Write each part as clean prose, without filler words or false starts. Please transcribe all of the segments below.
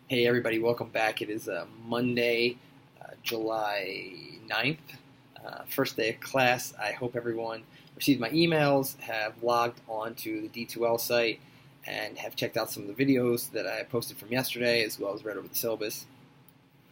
Hey everybody, welcome back. It is Monday, July 9th, first day of class. I hope everyone received my emails, have logged onto the D2L site, and have checked out some of the videos that I posted from yesterday, as well as read over the syllabus.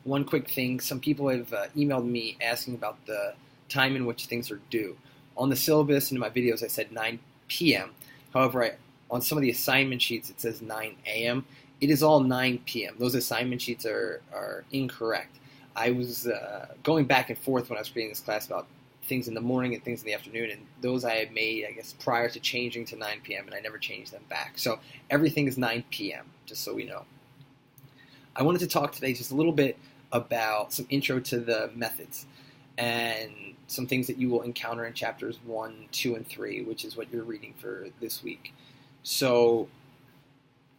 One quick thing, some people have emailed me asking about the time in which things are due. On the syllabus and in my videos I said 9 p.m. However, on some of the assignment sheets it says 9 a.m. It is all 9 p.m. Those assignment sheets are incorrect. I was going back and forth when I was creating this class about things in the morning and things in the afternoon, and those I had made, I guess, prior to changing to 9 p.m., and I never changed them back. So everything is 9 p.m., just so we know. I wanted to talk today just a little bit about some intro to the methods and some things that you will encounter in chapters 1, 2, and 3, which is what you're reading for this week. So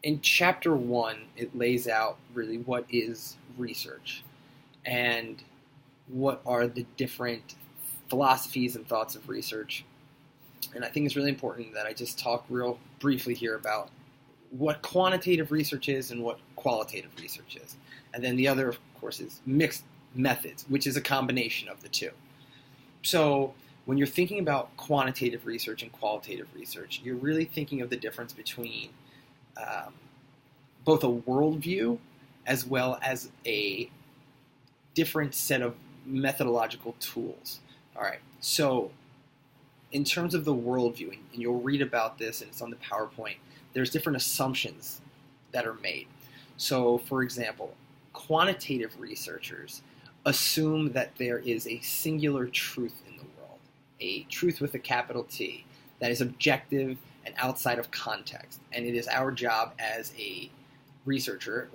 in chapter 1, it lays out really what is research and what are the different philosophies and thoughts of research. And I think it's really important that I just talk real briefly here about what quantitative research is and what qualitative research is. And then the other, of course, is mixed methods, which is a combination of the two. So when you're thinking about quantitative research and qualitative research, you're really thinking of the difference between both a worldview as well as a different set of methodological tools. All right, so in terms of the worldview, and you'll read about this, and it's on the PowerPoint, there's different assumptions that are made. So, for example, quantitative researchers assume that there is a singular truth in the world, a truth with a capital T, that is objective and outside of context. And it is our job as a researcher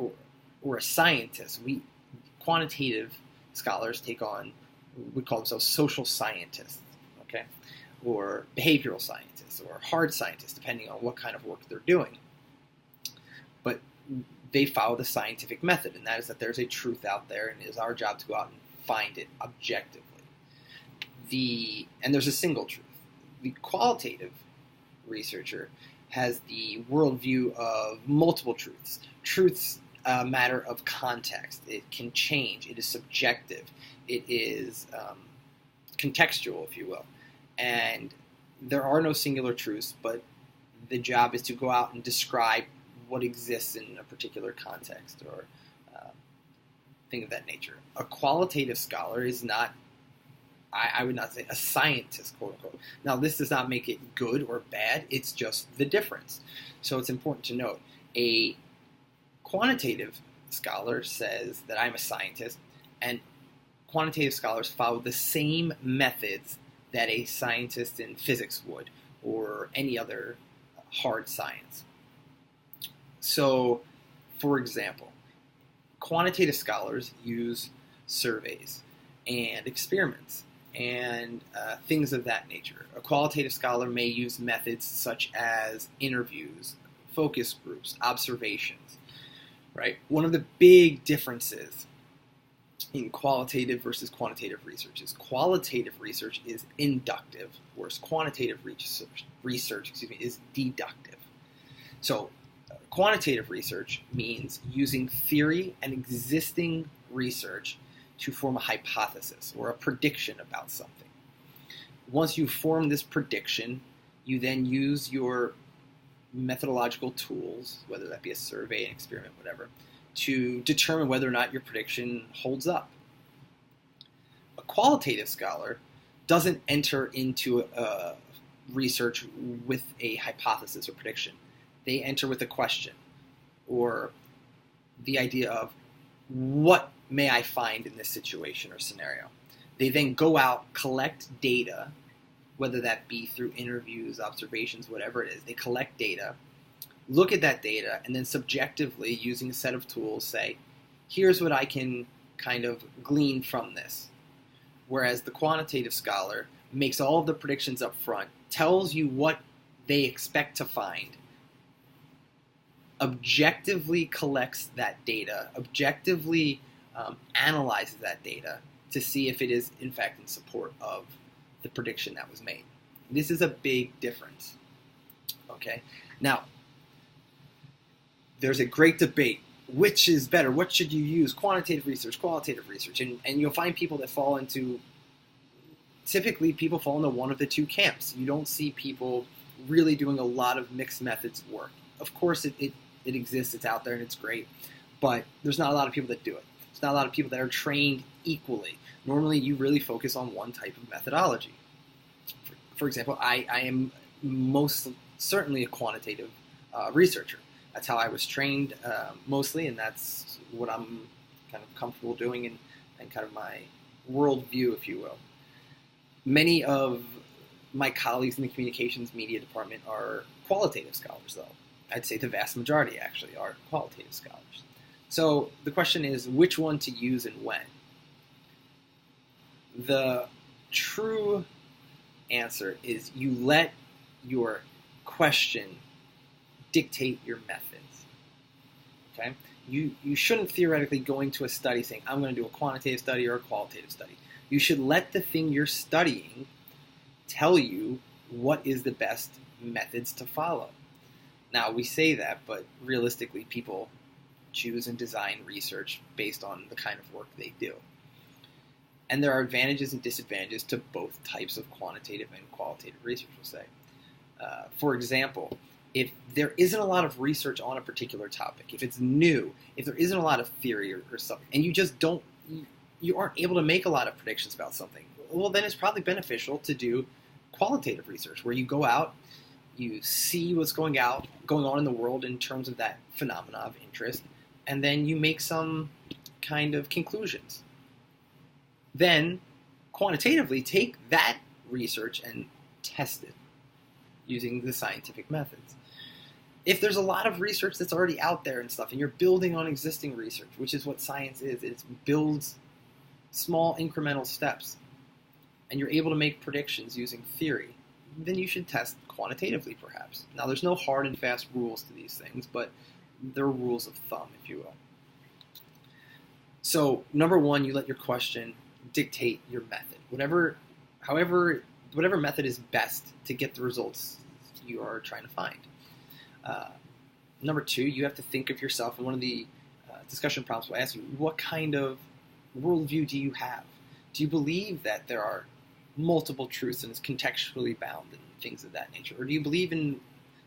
or a scientist. Quantitative scholars take on, we call themselves social scientists, okay, or behavioral scientists, or hard scientists, depending on what kind of work they're doing. But they follow the scientific method, and that is that there's a truth out there, and it is our job to go out and find it objectively. And there's a single truth. The qualitative researcher has the worldview of multiple truths. Truths a matter of context. It can change. It is subjective. It is contextual, if you will. And there are no singular truths, but the job is to go out and describe what exists in a particular context or thing of that nature. A qualitative scholar is not, I would not say, a scientist, quote unquote. Now, this does not make it good or bad. It's just the difference. So it's important to note. A quantitative scholar says that I'm a scientist, and quantitative scholars follow the same methods that a scientist in physics would, or any other hard science. So, for example, quantitative scholars use surveys and experiments and things of that nature. A qualitative scholar may use methods such as interviews, focus groups, observations, right? One of the big differences in qualitative versus quantitative research is qualitative research is inductive, whereas quantitative research is deductive. So quantitative research means using theory and existing research to form a hypothesis or a prediction about something. Once you form this prediction, you then use your methodological tools, whether that be a survey, an experiment, whatever, to determine whether or not your prediction holds up. A qualitative scholar doesn't enter into research with a hypothesis or prediction. They enter with a question or the idea of, what may I find in this situation or scenario? They then go out, collect data, whether that be through interviews, observations, whatever it is. They collect data, look at that data, and then subjectively, using a set of tools, say, here's what I can kind of glean from this. Whereas the quantitative scholar makes all of the predictions up front, tells you what they expect to find, objectively collects that data, objectively analyzes that data to see if it is, in fact, in support of the prediction that was made. This is a big difference. Okay? Now, there's a great debate which is better? What should you use? Quantitative research, qualitative research. And you'll find people that fall into, typically people fall into one of the two camps. You don't see people really doing a lot of mixed methods work. Of course, it exists, it's out there, and it's great. But there's not a lot of people that do it. There's not a lot of people that are trained equally. Normally, you really focus on one type of methodology. For example, I am most certainly a quantitative researcher. That's how I was trained mostly, and that's what I'm kind of comfortable doing and kind of my worldview, if you will. Many of my colleagues in the communications media department are qualitative scholars, though. I'd say the vast majority, actually, are qualitative scholars. So the question is, which one to use and when? The true answer is you let your question dictate your methods. Okay? You shouldn't theoretically go into a study saying, I'm going to do a quantitative study or a qualitative study. You should let the thing you're studying tell you what is the best methods to follow. Now, we say that, but realistically, people choose and design research based on the kind of work they do. And there are advantages and disadvantages to both types of quantitative and qualitative research, we'll say. For example, if there isn't a lot of research on a particular topic, if it's new, if there isn't a lot of theory or something, and you aren't able to make a lot of predictions about something, well, then it's probably beneficial to do qualitative research, where you go out, you see what's going on in the world in terms of that phenomena of interest, and then you make some kind of conclusions. Then, quantitatively, take that research and test it using the scientific methods. If there's a lot of research that's already out there and stuff, and you're building on existing research, which is what science is, it builds small incremental steps, and you're able to make predictions using theory, then you should test quantitatively, perhaps. Now, there's no hard and fast rules to these things, but they're rules of thumb, if you will. So, number one, you let your question dictate your method. Whatever method is best to get the results you are trying to find. Number two, you have to think of yourself, and one of the discussion prompts will ask you, what kind of worldview do you have? Do you believe that there are multiple truths and it's contextually bound and things of that nature? Or do you believe in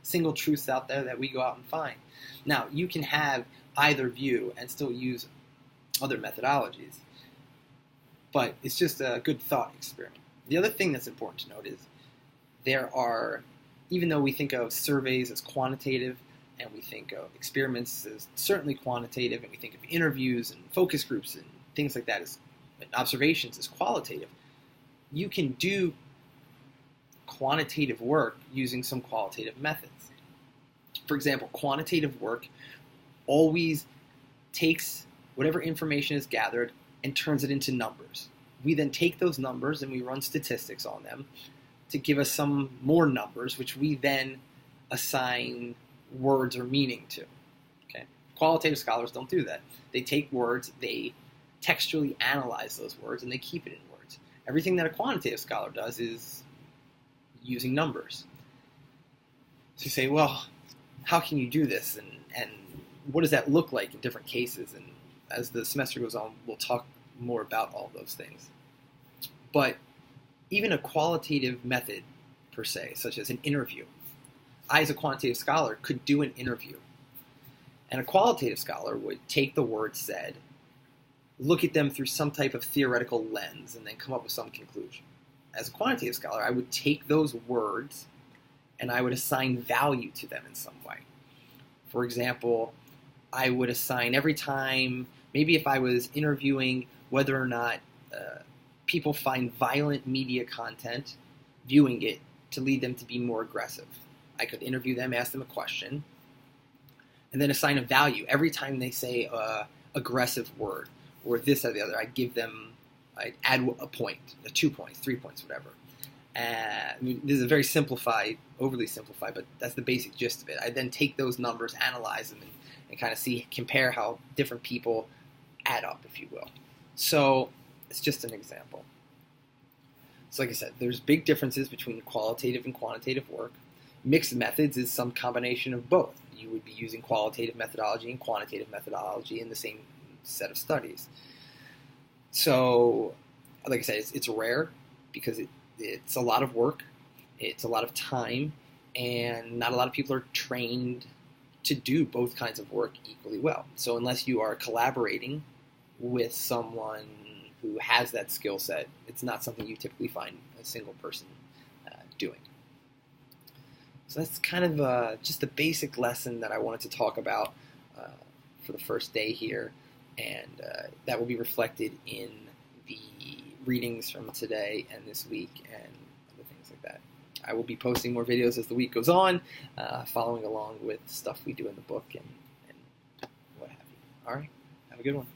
single truths out there that we go out and find? Now, you can have either view and still use other methodologies, but it's just a good thought experiment. The other thing that's important to note is there are, even though we think of surveys as quantitative and we think of experiments as certainly quantitative, and we think of interviews and focus groups and things like that as observations as qualitative, you can do quantitative work using some qualitative methods. For example, quantitative work always takes whatever information is gathered and turns it into numbers. We then take those numbers and we run statistics on them to give us some more numbers, which we then assign words or meaning to. Okay? Qualitative scholars don't do that. They take words, they textually analyze those words, and they keep it in words. Everything that a quantitative scholar does is using numbers. So you say, well, how can you do this? And what does that look like in different cases? And as the semester goes on, we'll talk more about all those things. But even a qualitative method, per se, such as an interview, I, as a quantitative scholar, could do an interview. And a qualitative scholar would take the words said, look at them through some type of theoretical lens, and then come up with some conclusion. As a quantitative scholar, I would take those words and I would assign value to them in some way. For example, I would assign every time, maybe if I was interviewing whether or not people find violent media content, viewing it, to lead them to be more aggressive. I could interview them, ask them a question, and then assign a value. Every time they say aggressive word, or this or the other, I'd add a point, 2 points, 3 points, whatever. I mean, this is very simplified, overly simplified, but that's the basic gist of it. I then take those numbers, analyze them, and kind of compare how different people add up, if you will. So it's just an example. So like I said, there's big differences between qualitative and quantitative work. Mixed methods is some combination of both. You would be using qualitative methodology and quantitative methodology in the same set of studies. So, like I said, it's rare because it's a lot of work, it's a lot of time, and not a lot of people are trained to do both kinds of work equally well. So unless you are collaborating with someone who has that skill set, it's not something you typically find a single person doing. So that's kind of just a basic lesson that I wanted to talk about for the first day here, and that will be reflected in the readings from today and this week and other things like that. I will be posting more videos as the week goes on, following along with stuff we do in the book and what have you. All right, have a good one.